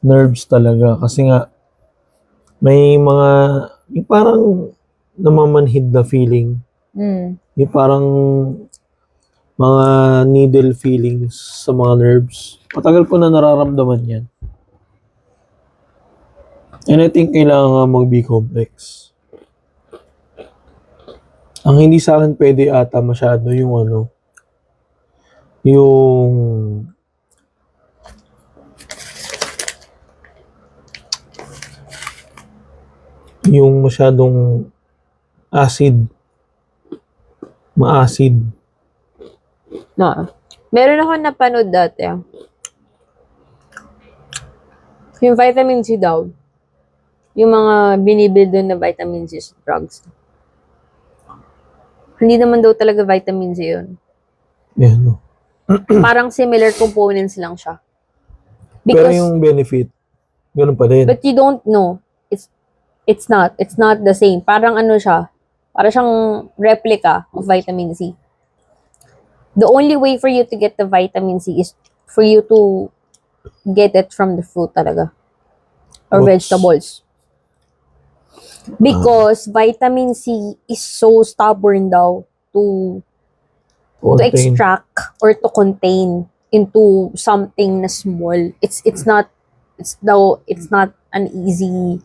nerves talaga. Kasi nga, may mga, yung parang namamanhid na feeling. Yung parang mga needle feelings sa mga nerves. Matagal ko na nararamdaman yan. And I think kailangan nga mag-B-complex. Ang hindi sa akin pwede ata masyado yung yung masyadong acid. Ma-acid. Na. Meron ako napanood dati. Yung vitamin C daw. Yung mga binibuild doon na vitamin C drugs. Hindi naman daw talaga vitamin C yun. Yan, no? Parang similar components lang siya. Pero Because, yung benefit, ganun pa din. but you don't know. It's not the same. Parang siya. Parang siyang replica of vitamin C. The only way for you to get the vitamin C is for you to get it from the fruit talaga. Or Fruits. vegetables. Because vitamin C is so stubborn daw to Contain. extract or to contain into something na small. It's not an easy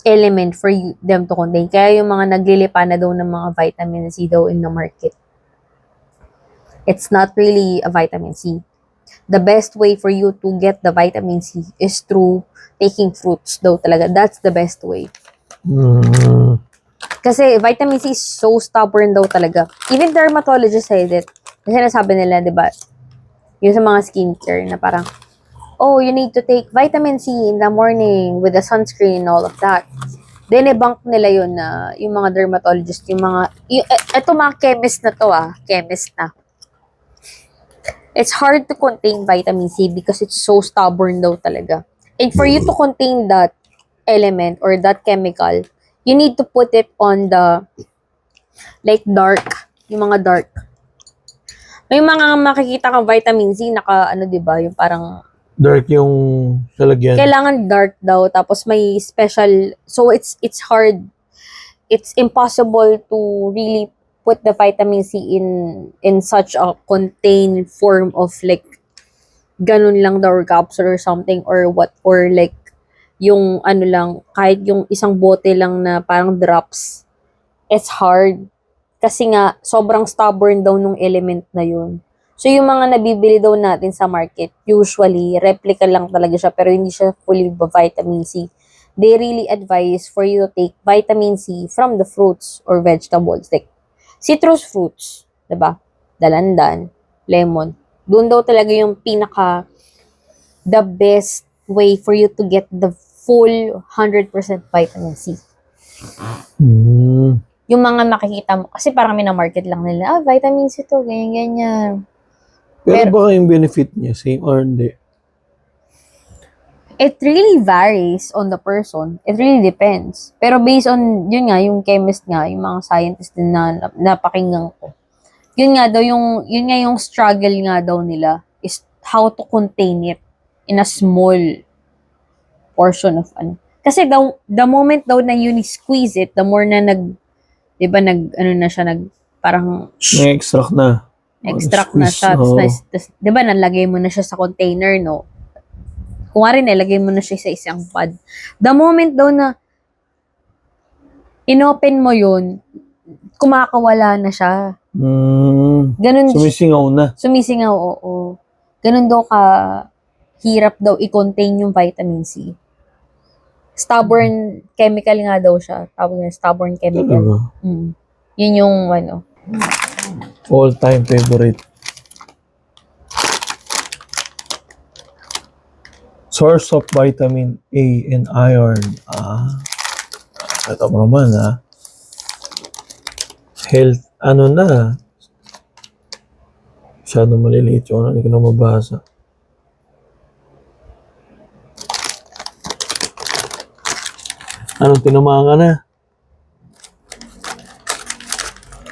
element for them to contain. Kaya yung mga naglilipa na daw ng mga vitamin C daw in the market. It's not really a vitamin C. The best way for you to get the vitamin C is through taking fruits daw talaga. That's the best way. Kasi vitamin C is so stubborn daw talaga. Even dermatologists said it. Kasi nasabi nila, di ba, yung sa mga skincare na parang, oh, you need to take vitamin C in the morning with the sunscreen and all of that. Then, debunk nila yun na yung mga dermatologists, eto mga chemist na to chemist na. It's hard to contain vitamin C because it's so stubborn daw talaga. And for you to contain that element or that chemical, you need to put it on the, like, dark. Yung mga dark. May mga makikita kang vitamin C, diba, yung parang, Dark yung lalagyan. kailangan dark daw, tapos may special, so it's hard, it's impossible to really put the vitamin C in such a contained form of like, ganun lang daw, or capsule or something, or what, or like, yung lang, kahit yung isang bote lang na parang drops, it's hard. Kasi nga, sobrang stubborn daw nung element na yun. So, yung mga nabibili daw natin sa market, usually, replica lang talaga siya, pero hindi siya fully vitamin C. They really advise for you to take vitamin C from the fruits or vegetables, like citrus fruits, diba? Dalandan, lemon. Doon daw talaga yung the best way for you to get the full 100% vitamin C. Yung mga makikita mo, kasi parang minamarket lang nila, vitamin C to, ganyan-ganyan. Pero baka yung benefit niya, same or hindi? It really varies on the person. It really depends. Pero based on, yun nga, yung chemist nga, yung mga scientist din na napakinggan ko. Yun nga daw, yun nga yung struggle nga daw nila is how to contain it in a small portion of Kasi daw, the moment daw na you squeeze it, the more na Di ba ano na siya, parang May extract na. extract na Squeeze, siya. oo. Di ba nalagay mo na siya sa container, no? Kung nga rin, nilagay mo na siya sa isang pod. The moment daw na inopen mo yun, kumakawala na siya. Ganun, Sumisingaw na. sumisingaw, oo. Ganun daw hirap daw i-contain yung vitamin C. Stubborn chemical nga daw siya. Tawag niya, stubborn chemical. Talaga? Yun yung All-time favorite. Source of vitamin A and iron. Ito mo naman Health, masyado maliliit yun. Hindi ko na mabasa. Tinamaan ka na?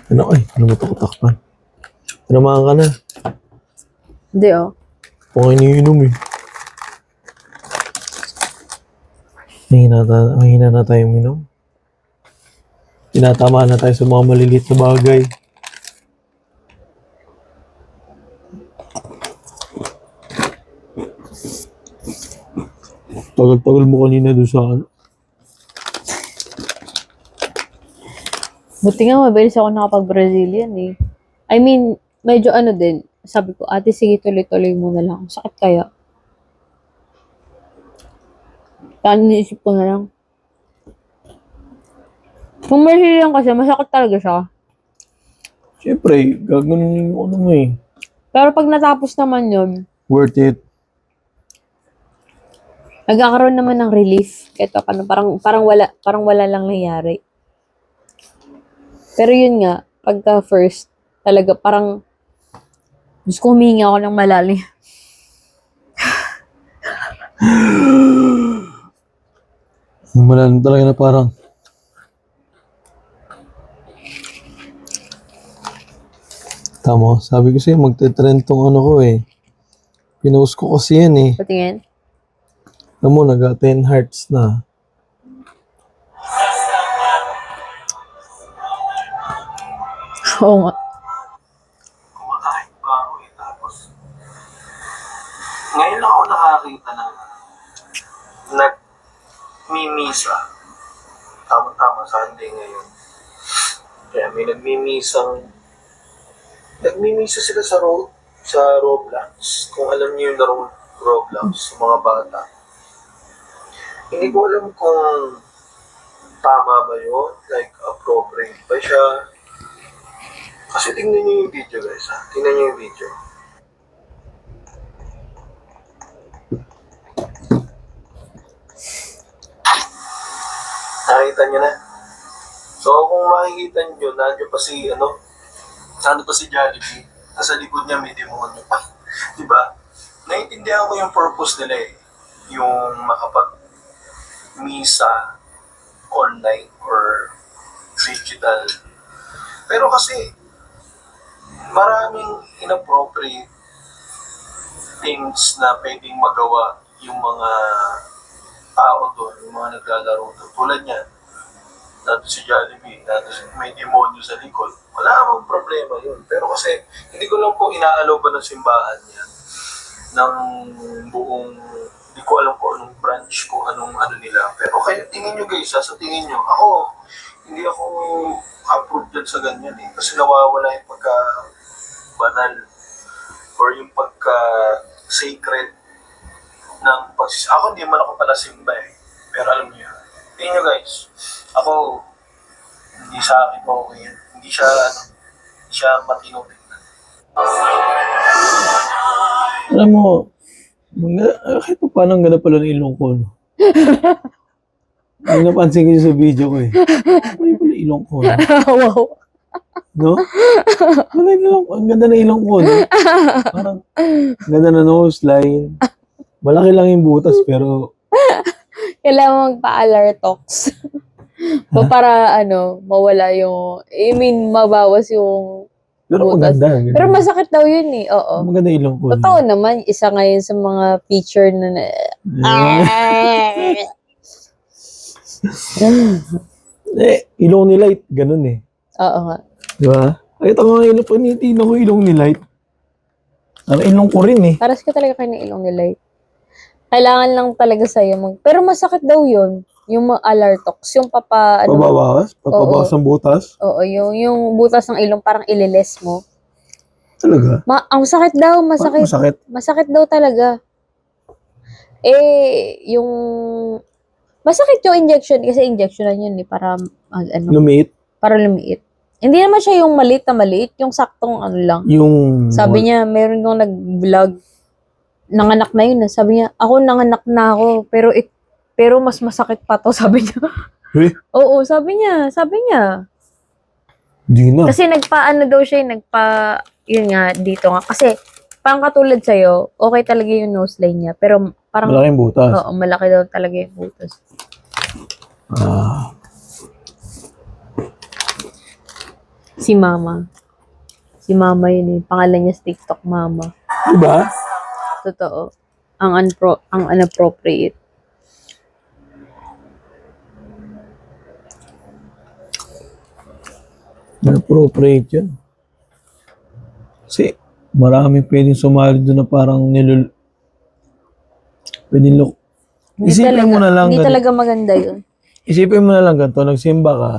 Ano mo ito kutakpan? Tinamaan ka na? Hindi, oh. Kung iniinom Mahina na tayo minom. Tinatamaan na tayo sa mga maliliit na bagay. Tagal-tagal mo kanina doon sa Buti nga, mabilis ako nakapag-Brazilian eh. I mean, medyo din. Sabi ko, ate, sige, tuloy-tuloy mo na lang. Sakit kaya? Paano niisip ko na lang? Kung Brazilian kasi, masakit talaga siya. Siyempre, gaganunin yung mo Pero pag natapos naman yun, worth it. nagkakaroon naman ng relief. Ito, parang wala lang nangyari. Pero yun nga, pagka first, talaga parang, Diyos ko, humingi ako ng malalim. Malalim talaga na parang, tama, sabi ko sa'yo, magte-trend tong ko Pinost ko kasi yan Patingin. Alam mo, nag-10 hearts na. Oo nga. Kumakain pa ako tapos ngayon lang ako nakakita ng nagmimisa. Tama-tama, Sunday ngayon. Kaya may nagmimisa sila sa Roblox. Kung alam niyo yung larong Roblox sa mga bata. Hindi ko alam kung tama ba yun, like appropriate ba siya. Kasi tingnan niyo yung video guys Tingnan niyo yung video. Nakita niyo na? So kung makikita niyo, nandiyo pa si Jollibee. Nasa likod niya may demonyo pa. Diba? Naiintindihan ko yung purpose nila yung makapag-misa online or digital. Pero kasi maraming inappropriate things na pwedeng magawa yung mga tao doon, yung mga naglalaro doon. Tulad niyan, nato si Jollibee, may demonyo sa likod. Wala namang problema yun. Pero kasi, hindi ko lang po inaalaw ba ng simbahan yan ng buong, hindi ko alam kung anong branch, kung anong nila. Pero kaya tingin nyo guys, sa tingin nyo, hindi ako approve dyan sa ganyan Kasi nawawala yung pagka-banal or yung pagka-sacred ng Ako hindi man ako pala simba Pero alam niyo yun. Tingin nyo guys, ako, hindi sa akin okay yan. Hindi siya matino tingnan. Alam mo, kahit pa paano ganda pala ng ilong ko, no? May napansin ko sa video ko May pala ilong ko, no? Wow. No? Ang ganda ng ilong ko, no? Parang, ganda na nose line. Malaki lang yung butas, pero... Kailangan magpa-alartox. Para mawala mabawas yung Pero butas. maganda. Pero masakit daw yun Oo. Maganda ilong ko. Totoo naman, isa ngayon sa mga feature na ilong nila, ganun Oo nga. Di ba? Kahit ang mga ilong, panitin ako ilong ni Light. Ang ilong ko rin eh. Paras ka talaga kayo ng ilong nila. Kailangan lang talaga sa'yo Pero masakit daw yun. Yung mga alartox. Yung Pababawas? Papabawas ang butas? Oo, yung butas ng ilong parang ililes mo. Talaga? Ang sakit daw, masakit. Masakit? Masakit daw talaga. Yung masakit yung injection kasi injectionan yun para Lumiit? para lumiit. Hindi naman siya yung maliit na maliit, yung saktong ano lang. Yung... Sabi niya, meron nung nag-vlog, nanganak na yun. Sabi niya, ako nanganak na ako, pero mas masakit pa to, sabi niya. Eh? Oo, sabi niya. Di na. Kasi daw siya, yun nga, dito nga. Kasi, parang katulad sa'yo, okay talaga yung nose line niya. Pero parang, Malaking butas. oo, malaki daw talaga yung butas. Si Mama. Si Mama yun eh. Pangalan niya TikTok Mama. Diba? Totoo. Ang inappropriate. Appropriate yun. Kasi, maraming pwedeng sumali doon na parang pwedeng Isipin mo na lang Hindi ganito. talaga maganda yun. Isipin mo na lang ganito, nagsimba ka,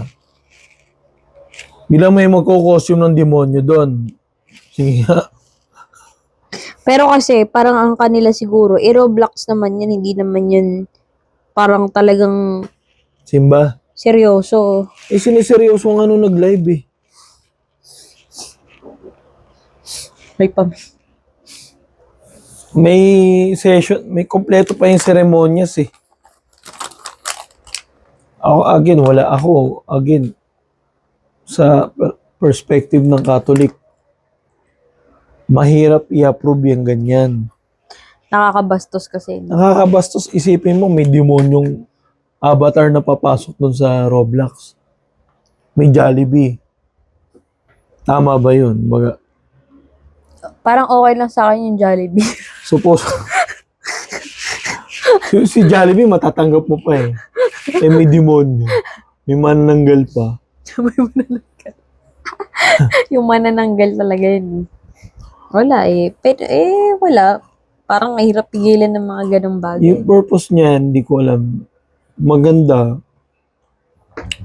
bilang may magko-costume ng demonyo doon. Sige nga. Pero kasi, parang ang kanila siguro, Roblox naman yan, hindi naman yan parang talagang Simba. seryoso. Siniseryoso nga nung nag-live eh. May session, may kompleto pa yung seremonyas eh. Ako, sa perspective ng Catholic, mahirap i-approve yung ganyan. Nakakabastos kasi. Nakakabastos, isipin mo, may demonyong avatar na papasok dun sa Roblox. May Jollibee. Tama ba yun? Parang okay lang sa akin yung Jollibee. Suppose, si Jollibee matatanggap mo pa eh. May demonyo. May manananggal pa. Yung manananggal talaga yun. Wala eh. Pero wala. Parang mahirap pigilan ng mga ganong bagay. Yung purpose niya, hindi ko alam. Maganda.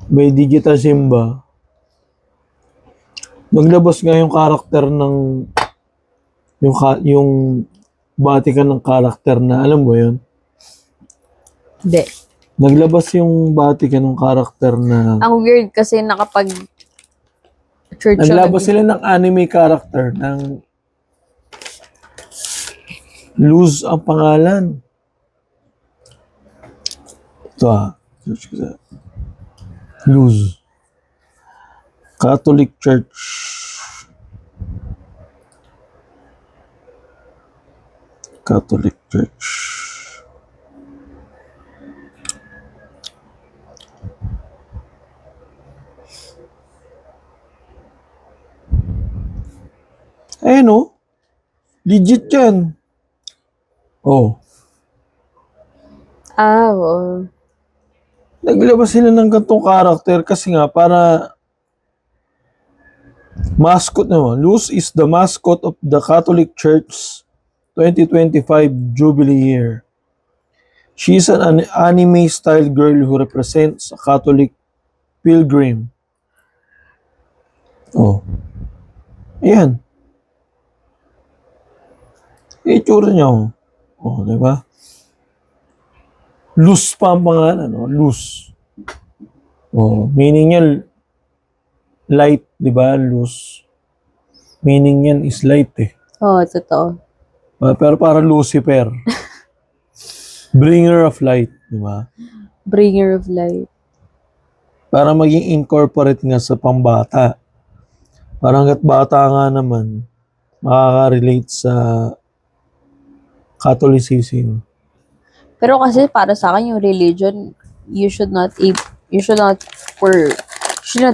May digital simba. Naglabas nga yung karakter ng yung Vatican ng karakter na, alam mo yun? Hindi. Naglabas yung Vatican ng karakter na Ang weird kasi church naglabas sila ng anime character ng Luz ang pangalan. Ito search ko sa Luz. Catholic Church. Catholic Church. No? Legit yan. Oh. Oo. Naglabas sila ng gantong karakter kasi nga para mascot naman. Luz is the mascot of the Catholic Church 2025 Jubilee year. She is an anime-style girl who represents a Catholic pilgrim. Oh. Ayan. Itsura niya, oh. Oh, di ba? Luz pa ang pangalan, no? Luz. Oh, meaning niya light, di ba? Luz. Meaning niyan is light eh. Oo, totoo. Pero para Lucifer. Bringer of light, di ba? Bringer of light. Para maging incorporate nga sa pambata. Parang hanggat bata nga naman, makaka-relate sa Catholicism. Pero kasi para sa akin yung religion, you should not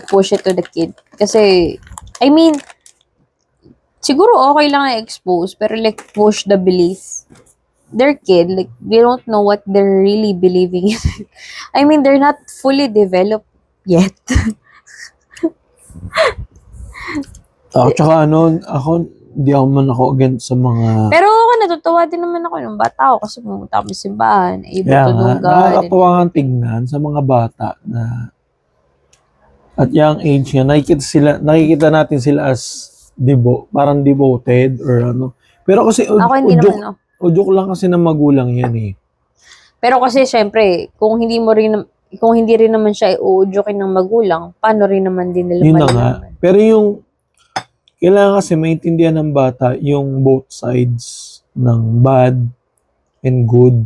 push it to the kid. Kasi, I mean, siguro okay lang i-expose, pero like push the belief. Their kid, like, they don't know what they're really believing in. I mean, they're not fully developed yet. Tsaka ako, hindi ako against sa mga... Pero ako, natutuwa din naman ako nung bata ako kasi pumunta kami sa simbahan, able Kaya to nga, know God. nakakatuwa nga tingnan sa mga bata na at young age nga, nakikita natin sila as parang devoted or ano. Pero kasi Ako hindi naman, no. udyok lang kasi ng magulang yan eh. Pero kasi, syempre, kung hindi rin naman siya iuudyokin ng magulang, paano rin naman din nila Yun na nga. malalaman? Pero kailangan kasi maintindihan ng bata yung both sides ng bad and good.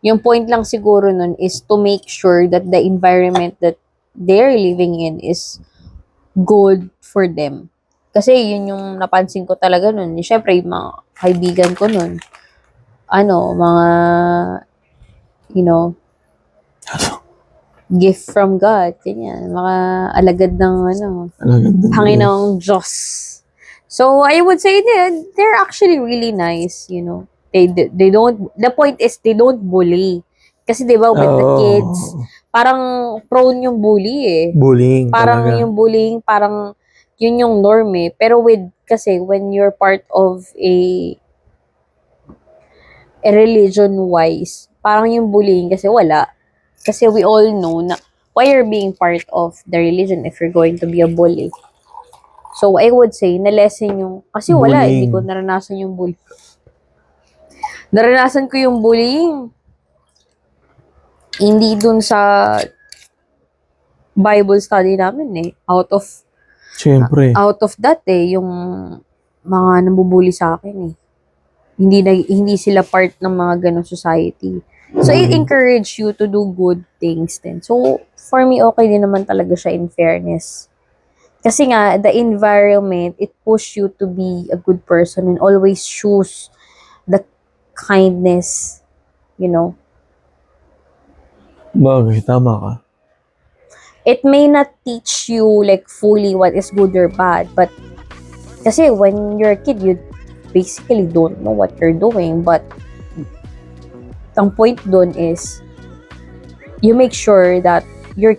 Yung point lang siguro nun is to make sure that the environment that they're living in is good for them. Kasi yun yung napansin ko talaga nun. Siyempre, yung mga kaibigan ko nun, mga, gift from God, ganyan. Mga alagad ng, Panginoong Diyos. So, I would say they're actually really nice, They don't, the point is, they don't bully. Kasi, di ba, with the kids, parang prone yung bully eh. Bullying Parang talaga. yung bullying, parang yun yung norm eh. Pero kasi when you're part of a religion-wise, parang yung bullying kasi wala. Kasi we all know na why you're being part of the religion if you're going to be a bully. So, I would say, na-lesson yung, kasi wala, Bullying. hindi ko naranasan yung bullying. Naranasan ko yung bullying. Hindi dun sa Bible study namin eh. Siyempre. Out of that eh, yung mga nambubuli sa akin eh. Hindi sila part ng mga ganong society. So, it encourage you to do good things din. So, for me, okay din naman talaga siya in fairness. Kasi nga, the environment, it push you to be a good person and always choose the kindness, Bagay, tama ka. It may not teach you like fully what is good or bad, but kasi when you're a kid, you basically don't know what you're doing, but ang point dun is you make sure that your